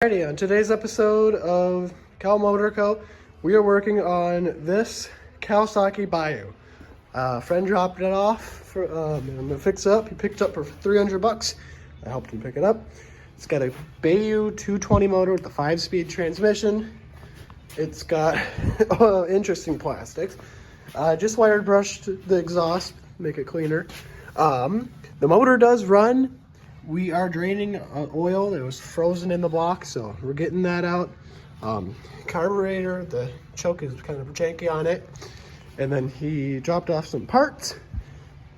Alrighty, on today's episode of Cal Motor Co., we are working on this Kawasaki Bayou. Friend dropped it off for I'm gonna fix it up. He picked it up for $300. I helped him pick it up. It's got a Bayou 220 motor with a 5-speed transmission. It's got interesting plastics. Just wired brushed the exhaust, make it cleaner. The motor does run. We are draining oil that was frozen in the block, so we're getting that out. Carburetor, the choke is kind of janky on it. And then he dropped off some parts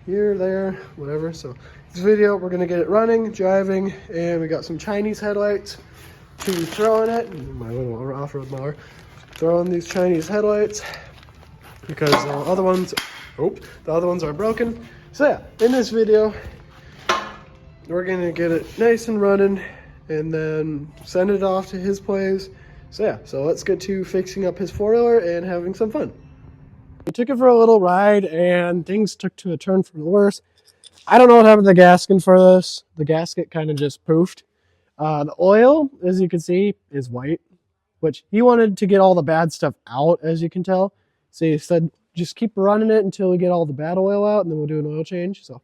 here, there, whatever. So this video, we're gonna get it running, driving, and we got some Chinese headlights to throw in it. My little off-road mower. Throw in these Chinese headlights because the other ones are broken. So yeah, in this video, we're gonna get it nice and running and then send it off to his place. So yeah, so let's get to fixing up his 4-wheeler and having some fun. We took it for a little ride and things took to a turn for the worse. I don't know what happened to the gasket for this. The gasket kind of just poofed. The oil, as you can see, is white, which he wanted to get all the bad stuff out, as you can tell. So he said, just keep running it until we get all the bad oil out and then we'll do an oil change. So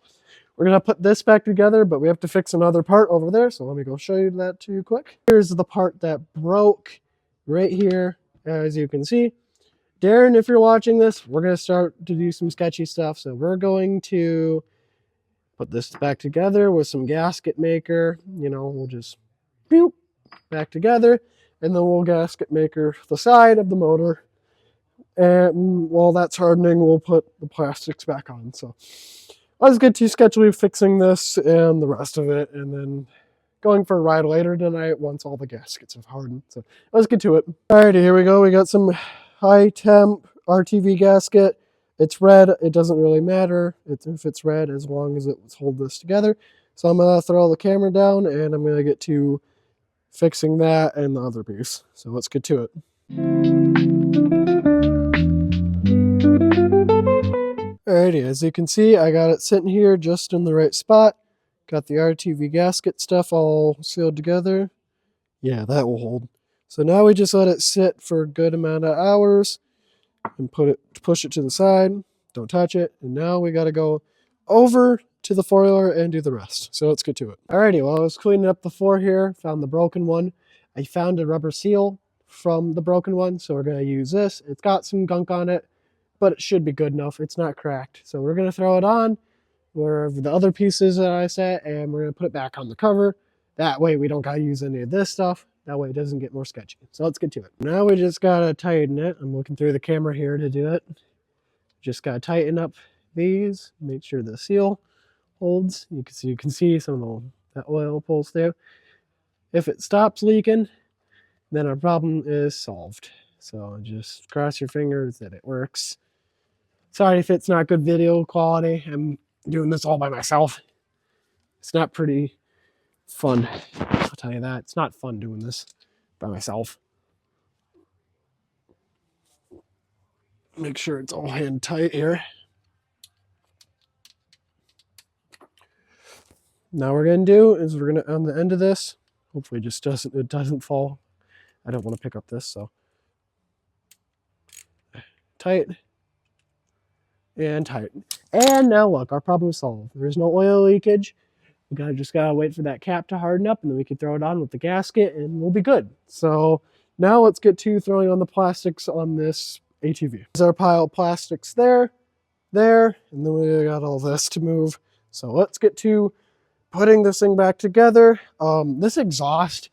we're gonna put this back together, but we have to fix another part over there. So let me go show you that to you quick. Here's the part that broke right here, as you can see. Darren, if you're watching this, we're gonna start to do some sketchy stuff. So we're going to put this back together with some gasket maker. You know, we'll just boop, back together, and then we'll gasket maker the side of the motor. And while that's hardening, we'll put the plastics back on. So let's get to sketchily fixing this and the rest of it, and then going for a ride later tonight once all the gaskets have hardened. So let's get to it. Alrighty, here we go. We got some high temp RTV gasket. It's red. It doesn't really matter if it's red as long as it holds this together. So I'm gonna throw the camera down and I'm gonna get to fixing that and the other piece. So let's get to it. Alrighty, as you can see, I got it sitting here just in the right spot. Got the RTV gasket stuff all sealed together. Yeah, that will hold. So now we just let it sit for a good amount of hours and push it to the side. Don't touch it. And now we got to go over to the 4-wheeler and do the rest. So let's get to it. Alrighty, while I was cleaning up the floor here, found the broken one. I found a rubber seal from the broken one, so we're going to use this. It's got some gunk on it, but it should be good enough. It's not cracked. So we're going to throw it on wherever the other pieces that I set, and we're going to put it back on the cover. That way we don't got to use any of this stuff. That way it doesn't get more sketchy. So let's get to it. Now we just got to tighten it. I'm looking through the camera here to do it. Just got to tighten up these, make sure the seal holds. You can see some of that oil pulls through. If it stops leaking, then our problem is solved. So just cross your fingers that it works. Sorry if it's not good video quality. I'm doing this all by myself. It's not pretty fun. I'll tell you that. It's not fun doing this by myself. Make sure it's all hand tight here. Now what we're going to do is we're going to, on the end of this, hopefully it doesn't fall. I don't want to pick up this, so tight and tight. And now look, our problem is solved. There's no oil leakage. We just gotta wait for that cap to harden up, and then we can throw it on with the gasket and we'll be good. So now let's get to throwing on the plastics on this ATV. There's our pile of plastics there, and then we got all this to move. So let's get to putting this thing back together. This exhaust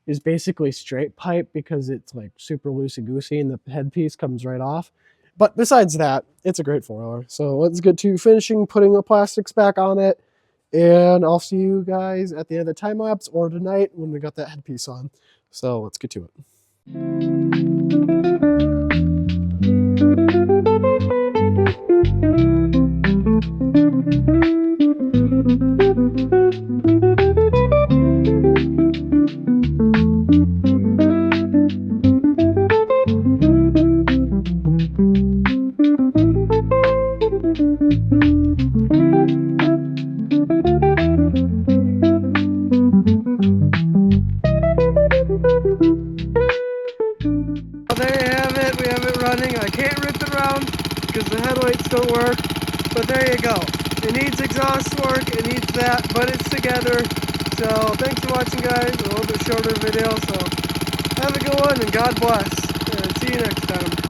is basically straight pipe because it's like super loosey-goosey and the headpiece comes right off. But besides that, it's a great 4-wheeler. So let's get to finishing putting the plastics back on it. And I'll see you guys at the end of the time lapse or tonight when we got that headpiece on. So let's get to it. Well, there you have it. We have it running. I can't rip it around because the headlights don't work. But there you go. It needs exhaust work. It needs that, but it's together. So thanks for watching, guys. A little bit shorter video. So have a good one and God bless. And see you next time.